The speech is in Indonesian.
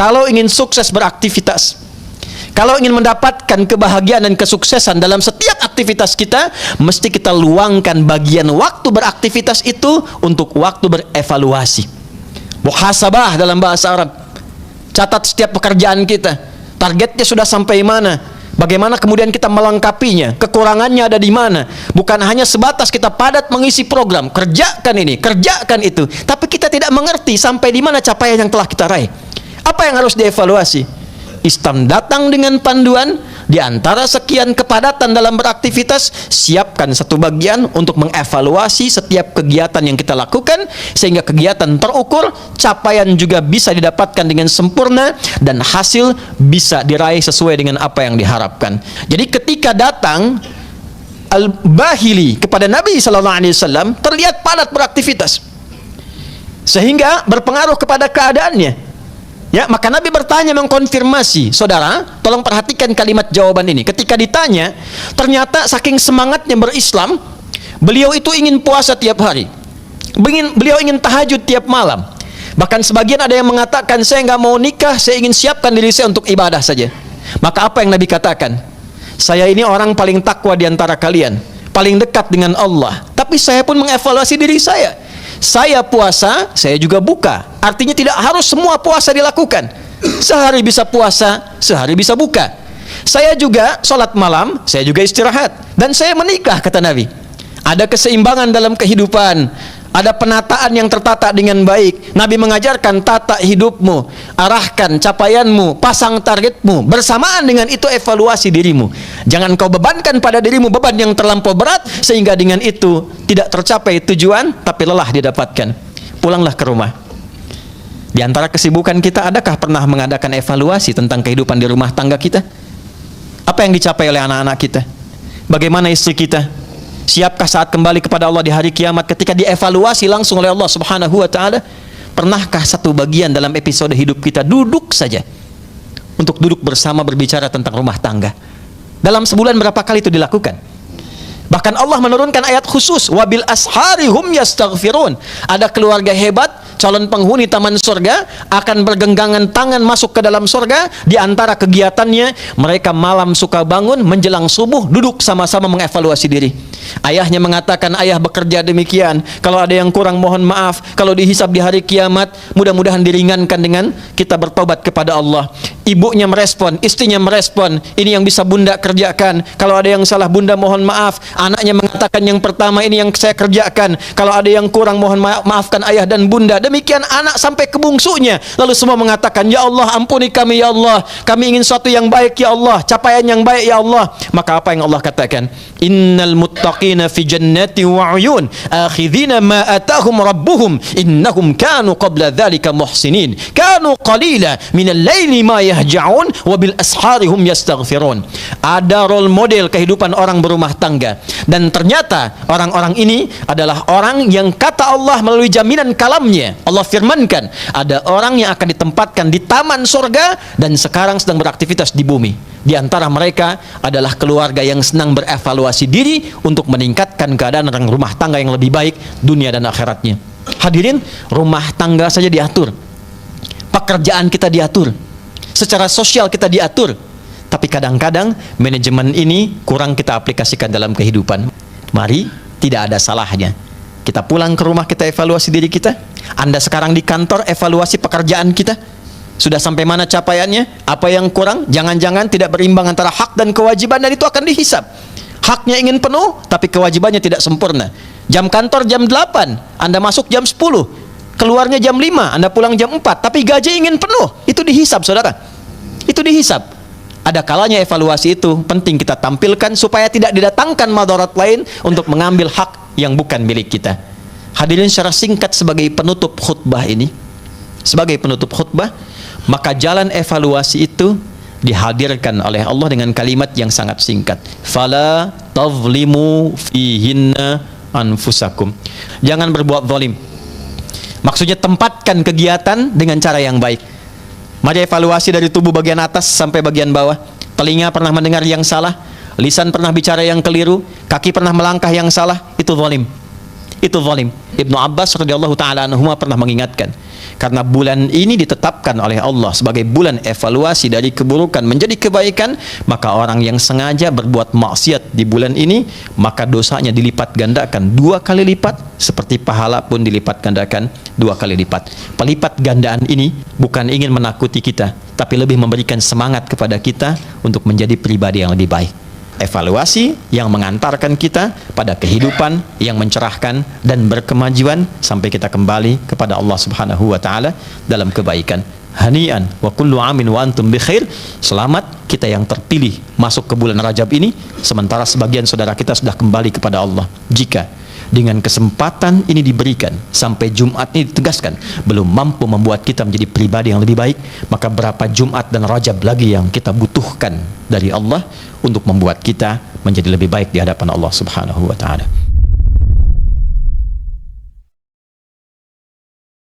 Kalau ingin sukses beraktivitas, kalau ingin mendapatkan kebahagiaan dan kesuksesan dalam setiap aktivitas kita, mesti kita luangkan bagian waktu beraktivitas itu untuk waktu berevaluasi. Muhasabah dalam bahasa Arab. Catat setiap pekerjaan kita. Targetnya sudah sampai mana? Bagaimana kemudian kita melengkapinya? Kekurangannya ada di mana? Bukan hanya sebatas kita padat mengisi program, kerjakan ini, kerjakan itu, tapi kita tidak mengerti sampai di mana capaian yang telah kita raih. Apa yang harus dievaluasi? Islam datang dengan panduan di antara sekian kepadatan dalam beraktivitas, siapkan satu bagian untuk mengevaluasi setiap kegiatan yang kita lakukan sehingga kegiatan terukur, capaian juga bisa didapatkan dengan sempurna dan hasil bisa diraih sesuai dengan apa yang diharapkan. Jadi ketika datang Al-Bahili kepada Nabi SAW, terlihat padat beraktivitas sehingga berpengaruh kepada keadaannya. Ya, maka Nabi bertanya mengkonfirmasi. Saudara, tolong perhatikan kalimat jawaban ini. Ketika ditanya, ternyata saking semangatnya berislam, beliau itu ingin puasa tiap hari. Beliau ingin tahajud tiap malam. Bahkan sebagian ada yang mengatakan, saya nggak mau nikah, saya ingin siapkan diri saya untuk ibadah saja. Maka apa yang Nabi katakan? Saya ini orang paling takwa di antara kalian, paling dekat dengan Allah. Tapi saya pun mengevaluasi diri saya. Saya puasa, saya juga buka. Artinya tidak harus semua puasa dilakukan. Sehari bisa puasa, sehari bisa buka. Saya juga sholat malam, saya juga istirahat. Dan saya menikah, kata Nabi. Ada keseimbangan dalam kehidupan. Ada penataan yang tertata dengan baik. Nabi mengajarkan tata hidupmu, arahkan capaianmu, pasang targetmu. Bersamaan dengan itu evaluasi dirimu. Jangan kau bebankan pada dirimu beban yang terlampau berat sehingga dengan itu tidak tercapai tujuan tapi lelah didapatkan. Pulanglah ke rumah. Di antara kesibukan kita, adakah pernah mengadakan evaluasi tentang kehidupan di rumah tangga kita? Apa yang dicapai oleh anak-anak kita? Bagaimana istri kita? Siapkah saat kembali kepada Allah di hari kiamat ketika dievaluasi langsung oleh Allah Subhanahu wa ta'ala? Pernahkah satu bagian dalam episode hidup kita duduk saja untuk duduk bersama berbicara tentang rumah tangga? Dalam sebulan berapa kali itu dilakukan? Bahkan Allah menurunkan ayat khusus, wabil ashari hum yastaghfirun. Ada keluarga hebat, calon penghuni taman surga, akan bergenggangan tangan masuk ke dalam surga. Di antara kegiatannya, mereka malam suka bangun menjelang subuh, duduk sama-sama mengevaluasi diri. Ayahnya mengatakan, ayah bekerja demikian, kalau ada yang kurang mohon maaf, kalau dihisab di hari kiamat mudah-mudahan diringankan dengan kita bertobat kepada Allah. Ibunya merespon, istrinya merespon, ini yang bisa bunda kerjakan, kalau ada yang salah bunda mohon maaf. Anaknya mengatakan, yang pertama ini yang saya kerjakan, kalau ada yang kurang mohon maafkan ayah dan bunda. Demikian anak sampai ke bungsunya, lalu semua mengatakan, ya Allah ampuni kami ya Allah, kami ingin sesuatu yang baik ya Allah, capaian yang baik ya Allah. Maka apa yang Allah katakan? Innal muttaqina fi jannati wa uyun akhidhina ma atahum rabbuhum innahum kanu qabla dhalika muhsinin kanu qalila minal laili ma yahja'un wa bil ashari hum yastaghfirun. Ada role model kehidupan orang berumah tangga, dan ternyata orang-orang ini adalah orang yang kata Allah melalui jaminan kalamnya, Allah firmankan, ada orang yang akan ditempatkan di taman surga dan sekarang sedang beraktivitas di bumi. Di antara mereka adalah keluarga yang senang berevaluasi diri untuk meningkatkan keadaan rumah tangga yang lebih baik dunia dan akhiratnya. Hadirin, rumah tangga saja diatur, pekerjaan kita diatur, secara sosial kita diatur, tapi kadang-kadang manajemen ini kurang kita aplikasikan dalam kehidupan. Mari, tidak ada salahnya kita pulang ke rumah, kita evaluasi diri kita. Anda sekarang di kantor, evaluasi pekerjaan kita. Sudah sampai mana capaiannya? Apa yang kurang? Jangan-jangan tidak berimbang antara hak dan kewajiban, dan itu akan dihisab. Haknya ingin penuh, tapi kewajibannya tidak sempurna. Jam kantor jam 8, Anda masuk jam 10, keluarnya jam 5, Anda pulang jam 4, tapi gaji ingin penuh. Itu dihisab, saudara. Itu dihisab. Ada kalanya evaluasi itu penting kita tampilkan supaya tidak didatangkan madarat lain untuk mengambil hak yang bukan milik kita. Hadirin, secara singkat sebagai penutup khutbah ini, sebagai penutup khutbah, maka jalan evaluasi itu dihadirkan oleh Allah dengan kalimat yang sangat singkat. Fala tazlimu fihinna anfusakum. Jangan berbuat zalim. Maksudnya tempatkan kegiatan dengan cara yang baik. Mari evaluasi dari tubuh bagian atas sampai bagian bawah. Telinga pernah mendengar yang salah, lisan pernah bicara yang keliru, kaki pernah melangkah yang salah, itu zalim. Itu zalim. Ibnu Abbas radhiyallahu taala anhuma pernah mengingatkan, Karena bulan ini ditetapkan oleh Allah sebagai bulan evaluasi dari keburukan menjadi kebaikan, maka orang yang sengaja berbuat maksiat di bulan ini, maka dosanya dilipat gandakan 2 kali lipat, seperti pahala pun dilipat gandakan 2 kali lipat. Pelipat gandaan ini bukan ingin menakuti kita, tapi lebih memberikan semangat kepada kita untuk menjadi pribadi yang lebih baik. Evaluasi yang mengantarkan kita pada kehidupan yang mencerahkan dan berkemajuan sampai kita kembali kepada Allah Subhanahu wa taala dalam kebaikan. Hani'an wa kullu amin wa antum bi khair. Selamat kita yang terpilih masuk ke bulan Rajab ini, sementara sebagian saudara kita sudah kembali kepada Allah. Jika dengan kesempatan ini diberikan sampai Jumat ini ditegaskan belum mampu membuat kita menjadi pribadi yang lebih baik, maka berapa Jumat dan Rajab lagi yang kita butuhkan dari Allah untuk membuat kita menjadi lebih baik di hadapan Allah Subhanahu wa taala.